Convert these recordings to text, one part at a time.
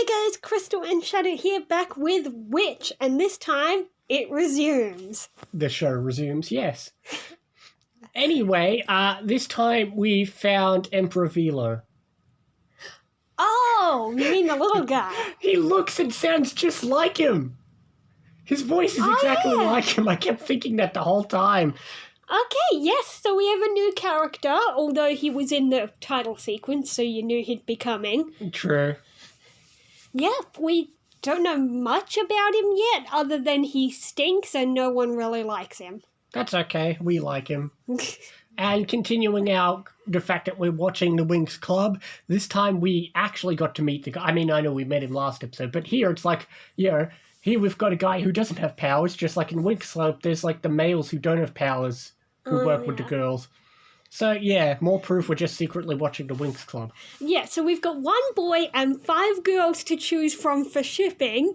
guys, Crystal and Shadow here, back with Witch, and this time it resumes. The show resumes, yes. Anyway, this time we found Emperor Velo. Oh, you mean the little guy? He looks and sounds just like him. His voice is exactly like him. I kept thinking that the whole time. Okay, yes, so we have a new character, although he was in the title sequence, so you knew he'd be coming. True. Yep, we don't know much about him yet, other than he stinks and no one really likes him. That's okay. We like him. And continuing the fact that we're watching the Winx Club, this time we actually got to meet the guy. I mean, I know we met him last episode, but here it's like, here we've got a guy who doesn't have powers, just like in Winx Club, there's like the males who don't have powers who work with the girls. So, yeah, more proof we're just secretly watching the Winx Club. Yeah, so we've got 1 boy and 5 girls to choose from for shipping.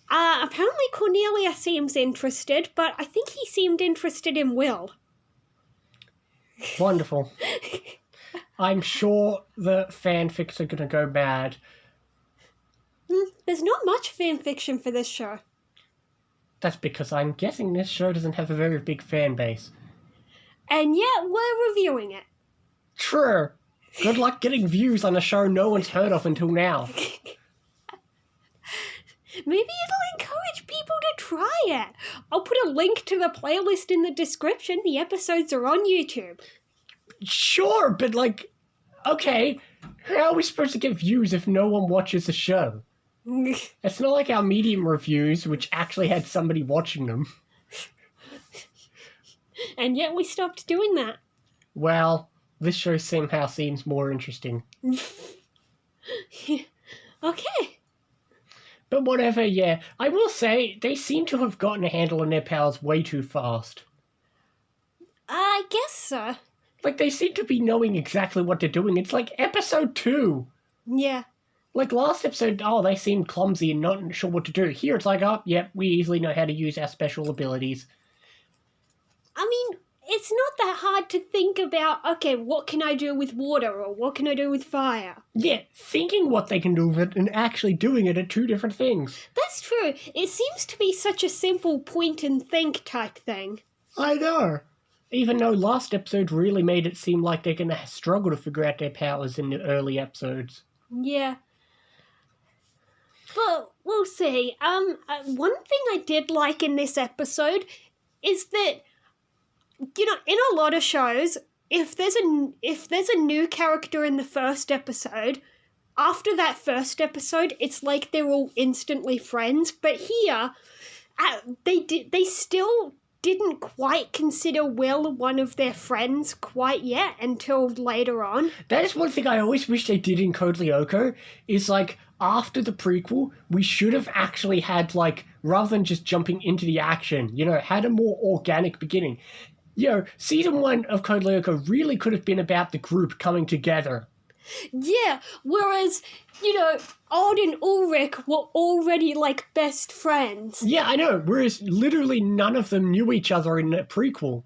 Apparently Cornelia seems interested, but I think he seemed interested in Will. Wonderful. I'm sure the fanfics are going to go bad. There's not much fanfiction for this show. That's because I'm guessing this show doesn't have a very big fan base. And yet we're reviewing it. True. Good luck getting views on a show no one's heard of until now. Maybe it'll encourage people to try it. I'll put a link to the playlist in the description. The episodes are on YouTube. Sure, but okay, how are we supposed to get views if no one watches the show? It's not like our Medium reviews, which actually had somebody watching them. And yet we stopped doing that. Well, this show somehow seems more interesting. Okay. But whatever, yeah. I will say, they seem to have gotten a handle on their powers way too fast. I guess so. Like, they seem to be knowing exactly what they're doing. It's like episode 2. Yeah. Like, last episode, they seemed clumsy and not sure what to do. Here, it's like, we easily know how to use our special abilities. I mean, it's not that hard to think about, okay, what can I do with water or what can I do with fire? Yeah, thinking what they can do with it and actually doing it are two different things. That's true. It seems to be such a simple point and think type thing. I know. Even though last episode really made it seem like they're going to struggle to figure out their powers in the early episodes. Yeah. But we'll see. One thing I did like in this episode is that, you know, in a lot of shows, if there's a new character in the first episode, after that first episode, it's like they're all instantly friends. But here, they still didn't quite consider Will one of their friends quite yet until later on. That is one thing I always wish they did in Code Lyoko, is like, after the prequel, we should have actually had, like, rather than just jumping into the action, had a more organic beginning. Season 1 of Code Lyoko really could have been about the group coming together. Yeah, whereas, Odd and Ulrich were already, like, best friends. Yeah, I know, whereas literally none of them knew each other in the prequel.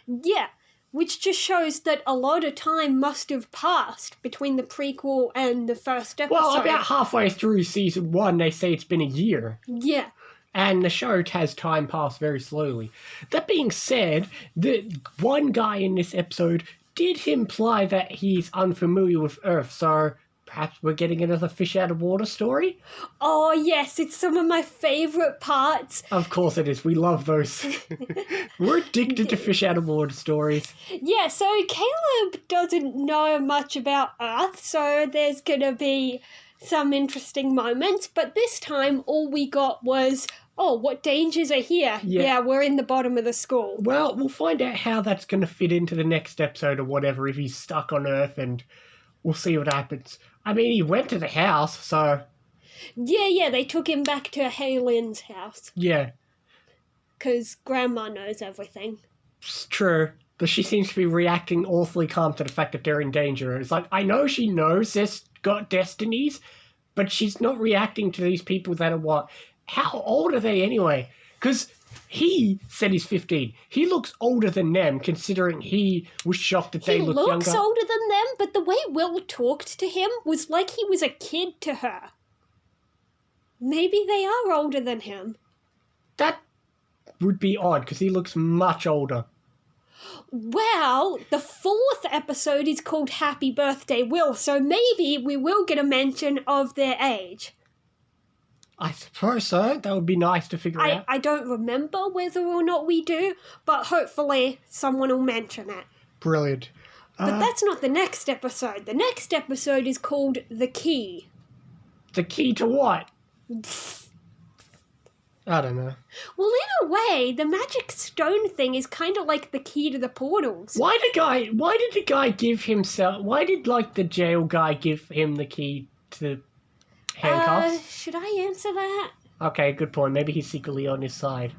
Yeah, which just shows that a lot of time must have passed between the prequel and the first episode. Well, about halfway through season 1, they say it's been a year. Yeah. And the show has time pass very slowly. That being said, the one guy in this episode did imply that he's unfamiliar with Earth, so perhaps we're getting another fish out of water story? Oh, yes, it's some of my favourite parts. Of course it is. We love those. We're addicted to fish out of water stories. Yeah, so Caleb doesn't know much about Earth, so there's going to be some interesting moments, but this time all we got was, what dangers are here? Yeah, we're in the bottom of the school. Well, we'll find out how that's going to fit into the next episode or whatever, if he's stuck on Earth, and we'll see what happens. I mean, he went to the house, so... Yeah, they took him back to Halen's house. Yeah. Because Grandma knows everything. It's true. But she seems to be reacting awfully calm to the fact that they're in danger. It's like, I know she knows they've got destinies, but she's not reacting to these people that are what? How old are they anyway? Because he said he's 15. He looks older than them, considering he was shocked that they looked younger. He looks older than them, but the way Will talked to him was like he was a kid to her. Maybe they are older than him. That would be odd, because he looks much older. Well, the 4th episode is called Happy Birthday Will, so maybe we will get a mention of their age. I suppose so. That would be nice to figure out. I don't remember whether or not we do, but hopefully someone will mention it. Brilliant. But that's not the next episode. The next episode is called The Key. The key to what? I don't know. Well, in a way, the magic stone thing is kind of like the key to the portals. Why did the guy give himself... Why did, like, the jail guy give him the key to handcuffs? Should I answer that? Okay, good point. Maybe he's secretly on his side.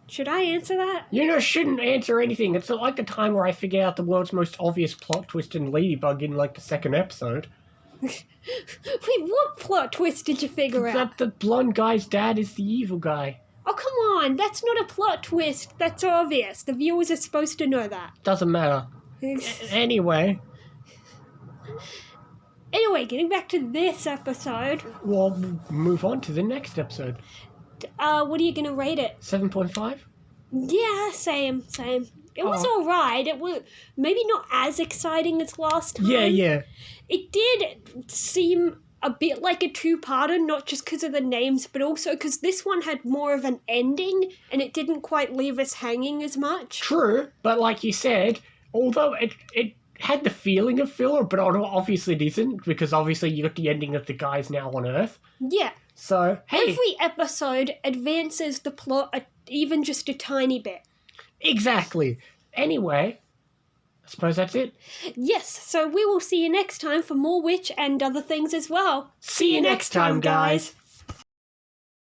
Should I answer that? You shouldn't answer anything. It's not like the time where I figured out the world's most obvious plot twist in Ladybug in, like, the 2nd episode. Wait, what plot twist did you figure out? That the blonde guy's dad is the evil guy. Oh, come on. That's not a plot twist. That's obvious. The viewers are supposed to know that. Doesn't matter. Anyway, getting back to this episode. We'll move on to the next episode. What are you going to rate it? 7.5? Yeah, same. It was alright. It was maybe not as exciting as last time. Yeah. It did seem a bit like a two-parter, not just because of the names, but also because this one had more of an ending, and it didn't quite leave us hanging as much. True, but like you said, although it had the feeling of filler, but obviously it isn't, because obviously you got the ending of the guy's now on Earth. Yeah. So, hey. Every episode advances the plot even just a tiny bit. Exactly. Anyway, I suppose that's it. Yes, so we will see you next time for more Witch and other things as well. See you next time, guys.